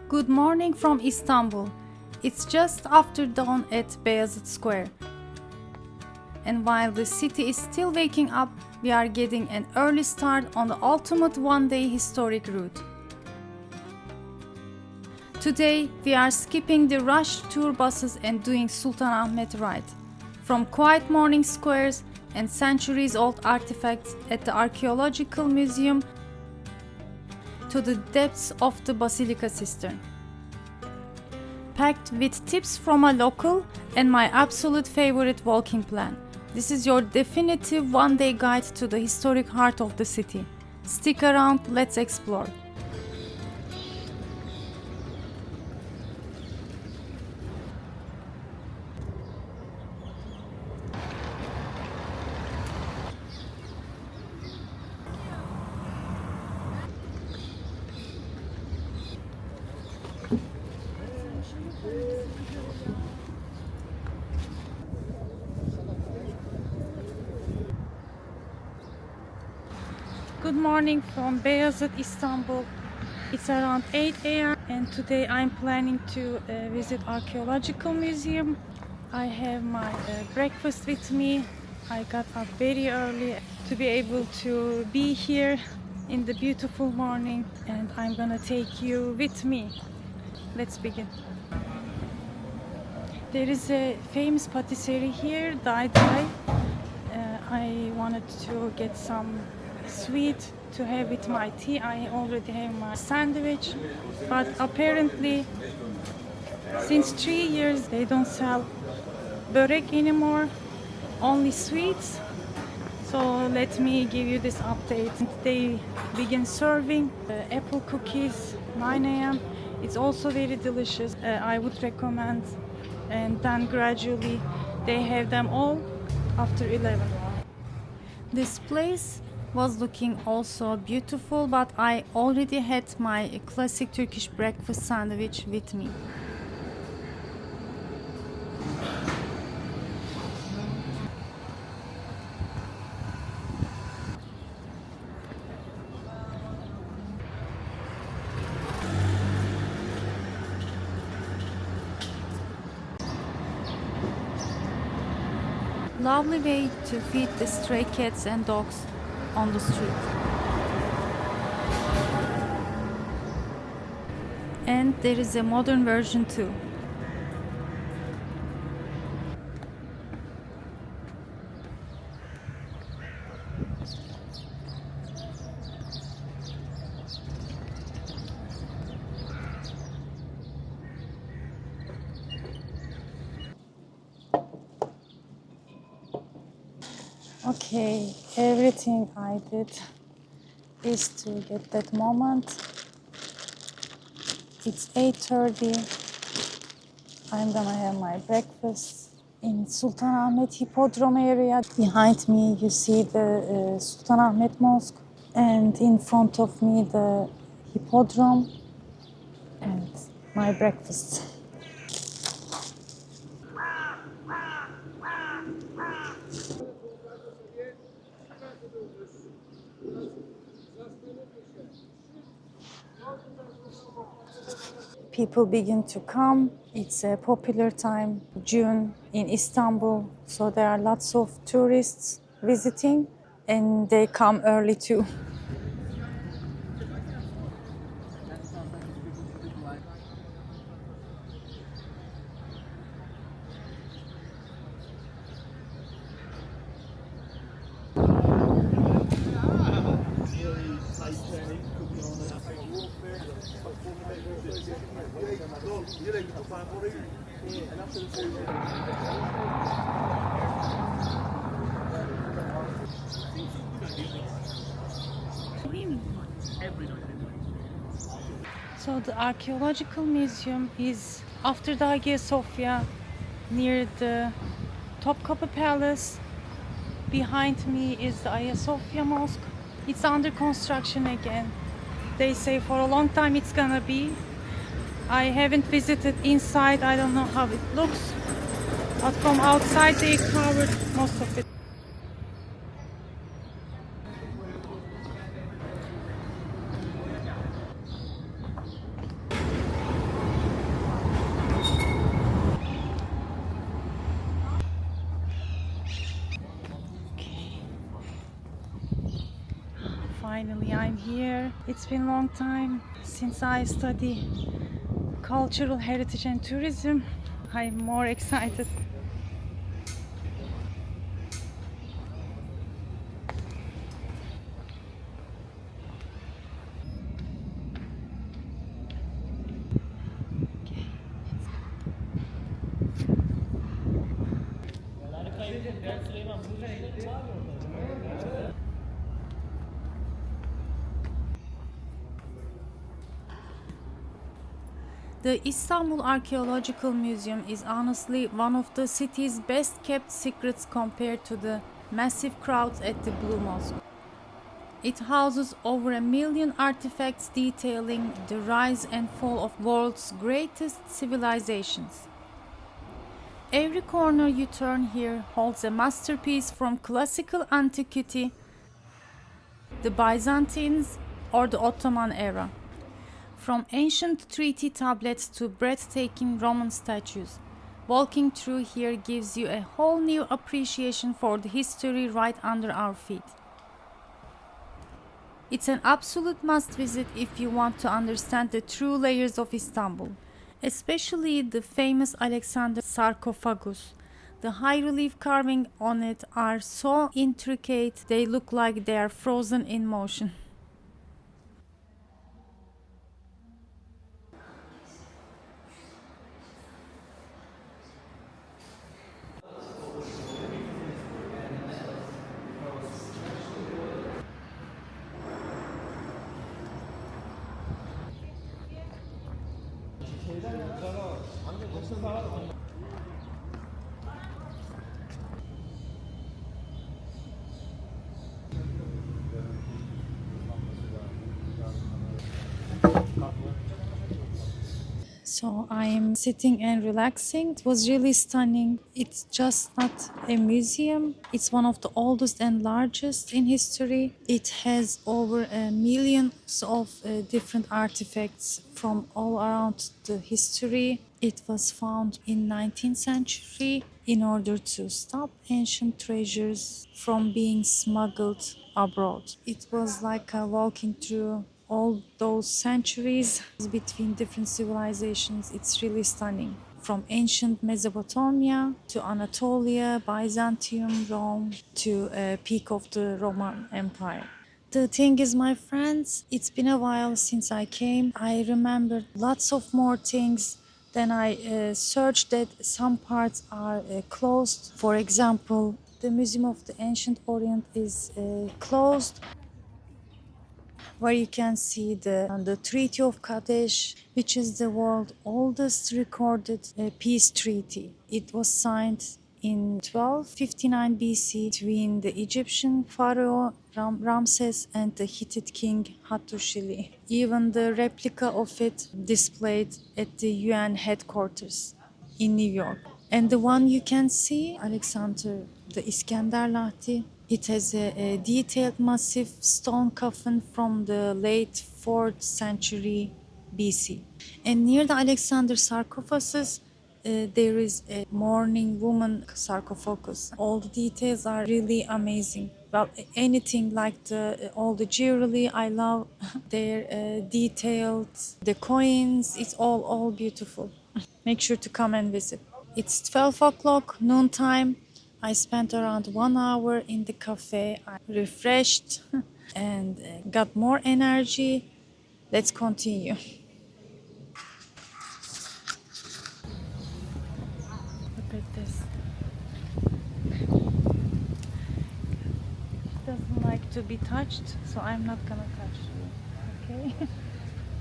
Good morning from Istanbul. It's just after dawn at Beyazıt Square. And while the city is still waking up, we are getting an early start on the ultimate one-day historic route. Today, we are skipping the rush tour buses and doing Sultanahmet ride. From quiet morning squares and centuries-old artifacts at the Archaeological Museum to the depths of the Basilica Cistern. Packed with tips from a local and my absolute favorite walking plan. This is your definitive one-day guide to the historic heart of the city. Stick around, let's explore. Good morning from Beyazıt, Istanbul. It's around 8 a.m. and today I'm planning to visit Archaeological Museum. I have my breakfast with me. I got up very early to be able to be here in the beautiful morning, and I'm gonna take you with me. Let's begin. There is a famous patisserie here, Dayday. I wanted to get some sweet to have with my tea. I already have my sandwich, but apparently since 3 years they don't sell börek anymore, only sweets. So let me give you this update. They begin serving apple cookies 9 a.m. It's also very delicious. I would recommend, and then gradually they have them all after 11. This place was looking also beautiful, but I already had my classic Turkish breakfast sandwich with me. Lovely way to feed the stray cats and dogs on the street. And there is a modern version too. Okay, everything I did is to get that moment. It's 8:30. I'm gonna have my breakfast in Sultanahmet Hippodrome area. Behind me you see the Sultanahmet Mosque, and in front of me the Hippodrome and my breakfast. People begin to come. It's a popular time, June in Istanbul, so there are lots of tourists visiting and they come early too. So the Archaeological Museum is after the Hagia Sophia, near the Topkapı Palace. Behind me is the Hagia Sophia Mosque. It's under construction again. They say for a long time it's gonna be. I haven't visited inside, I don't know how it looks, but from outside they covered most of it. Finally, I'm here. It's been a long time since I study cultural heritage and tourism. I'm more excited. The Istanbul Archaeological Museum is honestly one of the city's best kept secrets compared to the massive crowds at the Blue Mosque. It houses over 1 million artifacts detailing the rise and fall of world's greatest civilizations. Every corner you turn here holds a masterpiece from classical antiquity, the Byzantines, or the Ottoman era. From ancient treaty tablets to breathtaking Roman statues, walking through here gives you a whole new appreciation for the history right under our feet. It's an absolute must visit if you want to understand the true layers of Istanbul, especially the famous Alexander sarcophagus. The high relief carving on it are so intricate they look like they are frozen in motion. So I am sitting and relaxing. It was really stunning. It's just not a museum. It's one of the oldest and largest in history. It has over millions of different artifacts from all around the history. It was found in 19th century in order to stop ancient treasures from being smuggled abroad. It was like walking through all those centuries between different civilizations. It's really stunning. From ancient Mesopotamia to Anatolia, Byzantium, Rome to peak of the Roman Empire. The thing is, my friends, it's been a while since I came. I remember lots of more things. Then I searched that some parts are closed. For example, the Museum of the Ancient Orient is closed, where you can see the Treaty of Kadesh, which is the world's oldest recorded peace treaty. It was signed in 1259 BC between the Egyptian pharaoh Ramses and the Hittite king Hattusili. Even the replica of it displayed at the UN headquarters in New York. And the one you can see, Alexander the Iskender Lahti, it has a detailed massive stone coffin from the late 4th century BC. And near the Alexander sarcophagus, there is a mourning woman sarcophagus. All the details are really amazing. Well, anything like all the jewelry, I love their detailed, the coins, it's all beautiful. Make sure to come and visit. It's 12 o'clock, noontime. I spent around 1 hour in the cafe. I refreshed and got more energy. Let's continue. Look at this. It doesn't like to be touched, so I'm not gonna touch you. Okay?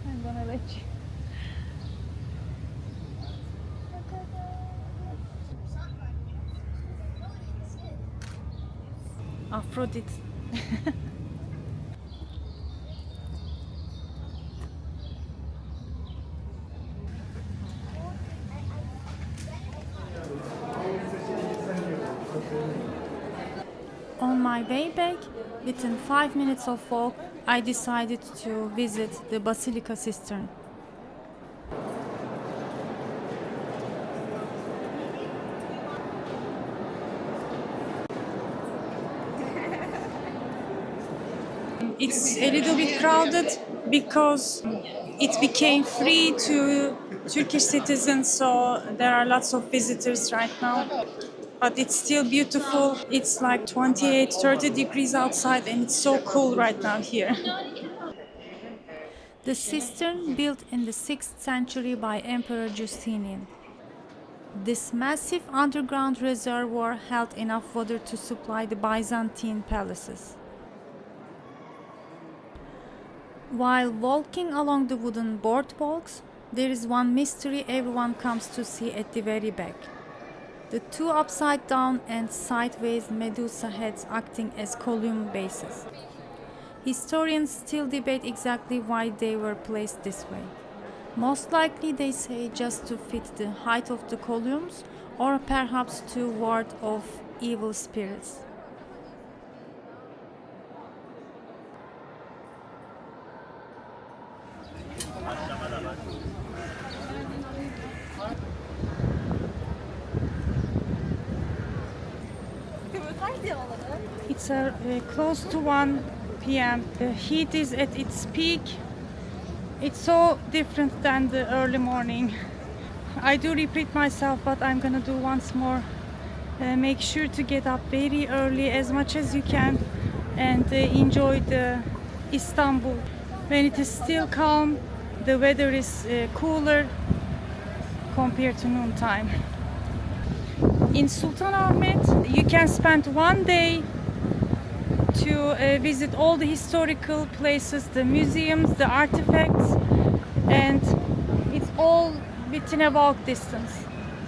I'm gonna let you. Aphrodite. On my way back, within 5 minutes of walk, I decided to visit the Basilica Cistern. It's a little bit crowded because it became free to Turkish citizens, so there are lots of visitors right now. But it's still beautiful. It's like 28, 30 degrees outside, and it's so cool right now here. The cistern, built in the 6th century by Emperor Justinian. This massive underground reservoir held enough water to supply the Byzantine palaces. While walking along the wooden boardwalks, there is one mystery everyone comes to see at the very back. The two upside-down and sideways Medusa heads acting as column bases. Historians still debate exactly why they were placed this way. Most likely they say just to fit the height of the columns, or perhaps to ward off evil spirits. It's close to 1 p.m. The heat is at its peak. It's so different than the early morning. I do repeat myself, but I'm gonna do once more. Make sure to get up very early as much as you can and enjoy the Istanbul. When it is still calm, the weather is cooler compared to noontime. In Sultanahmet, you can spend one day to visit all the historical places, the museums, the artifacts, and it's all within a walk distance.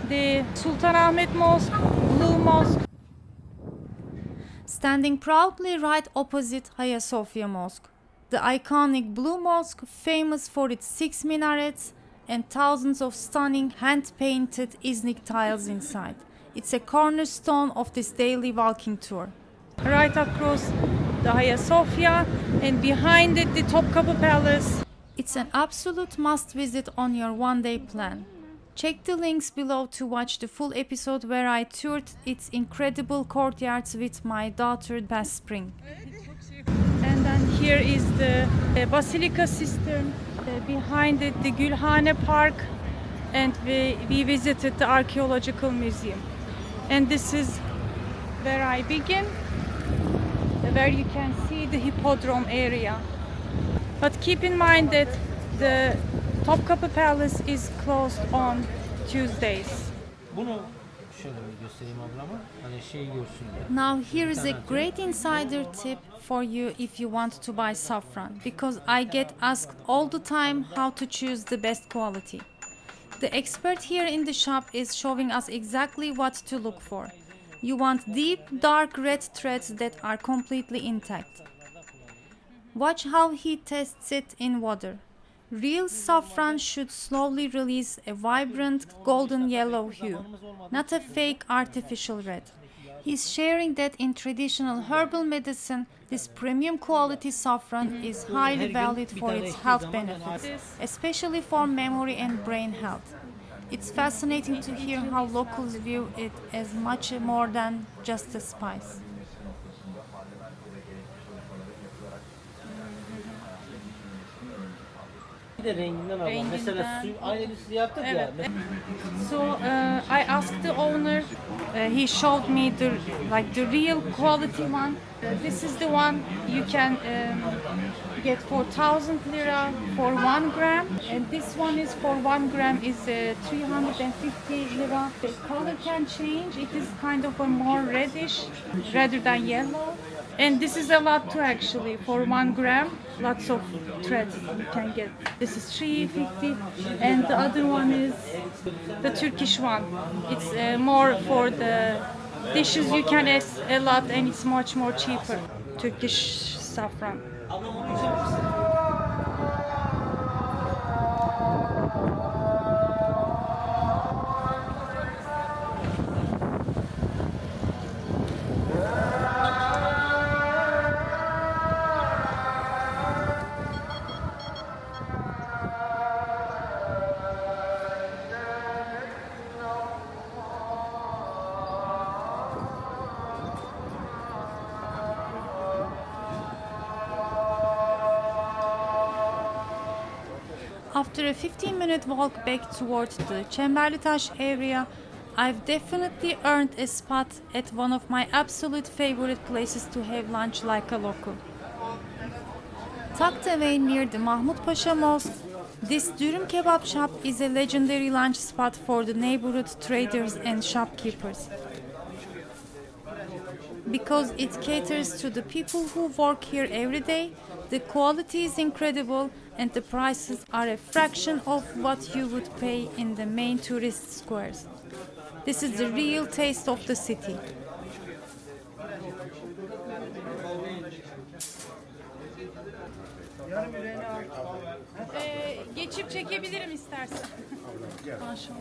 The Sultanahmet Mosque, Blue Mosque. Standing proudly right opposite Hagia Sophia Mosque, the iconic Blue Mosque, famous for its 6 minarets and thousands of stunning hand-painted Iznik tiles inside. It's a cornerstone of this daily walking tour. Right across the Hagia Sophia, and behind it the Topkapı Palace. It's an absolute must visit on your one-day plan. Check the links below to watch the full episode where I toured its incredible courtyards with my daughter past spring. And then here is the Basilica Cistern, behind it the Gülhane Park, and we visited the Archaeological Museum. And this is where I begin, where you can see the Hippodrome area. But keep in mind that the Topkapı Palace is closed on Tuesdays. Bunu şöyle bir göstereyim ablama. Hani şey görsünler. Now here is a great insider tip for you if you want to buy saffron, because I get asked all the time how to choose the best quality. The expert here in the shop is showing us exactly what to look for. You want deep, dark red threads that are completely intact. Watch how he tests it in water. Real saffron should slowly release a vibrant golden yellow hue, not a fake artificial red. He's sharing that in traditional herbal medicine, this premium quality saffron is highly valued for its health benefits, especially for memory and brain health. It's fascinating to hear how locals view it as much more than just a spice. Bir de renginden abla. Mesela su aynı bir yaptık ya. So I asked the owner. He showed me the real quality one. This is the one you can get for 1,000 lira for 1 gram, and this one is for 1 gram is 350 lira. The color can change. It is kind of a more reddish rather than yellow. And this is a lot too actually for 1 gram. Lots of threads you can get. This is 350, and the other one is the Turkish one. It's more for the dishes you can add a lot, and it's much more cheaper. Turkish saffron. After a 15-minute walk back towards the Çemberlitaş area, I've definitely earned a spot at one of my absolute favorite places to have lunch like a local. Tucked away near the Mahmutpaşa Mosque, this Dürüm kebab shop is a legendary lunch spot for the neighborhood traders and shopkeepers. Because it caters to the people who work here every day, the quality is incredible and the prices are a fraction of what you would pay in the main tourist squares. This is the real taste of the city. Geçip çekebilirim istersen. Maşallah.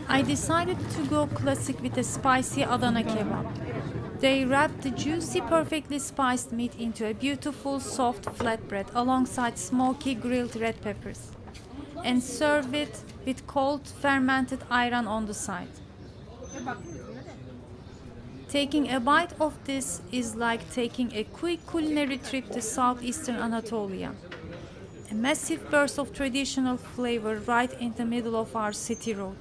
I decided to go classic with a spicy Adana kebab. They wrap the juicy, perfectly spiced meat into a beautiful, soft flatbread alongside smoky grilled red peppers, and serve it with cold, fermented ayran on the side. Taking a bite of this is like taking a quick culinary trip to southeastern Anatolia. A massive burst of traditional flavor right in the middle of our city road.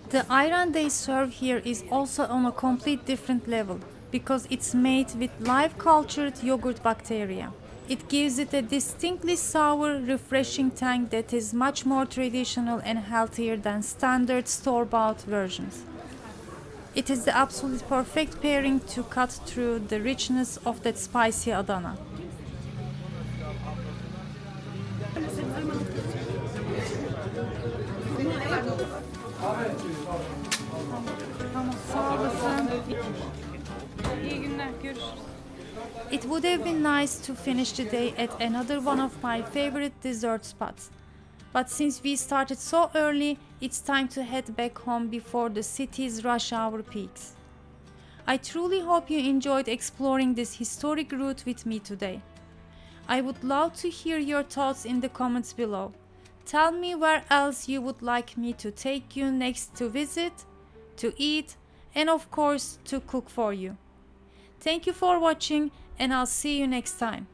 The ayran they serve here is also on a complete different level because it's made with live cultured yogurt bacteria. It gives it a distinctly sour, refreshing tang that is much more traditional and healthier than standard store-bought versions. It is the absolute perfect pairing to cut through the richness of that spicy Adana. Tamam, sağ olasın. İyi günler, görüşürüz. It would have been nice to finish the day at another one of my favorite dessert spots. But since we started so early, it's time to head back home before the city's rush hour peaks. I truly hope you enjoyed exploring this historic route with me today. I would love to hear your thoughts in the comments below. Tell me where else you would like me to take you next to visit, to eat, and of course to cook for you. Thank you for watching, and I'll see you next time.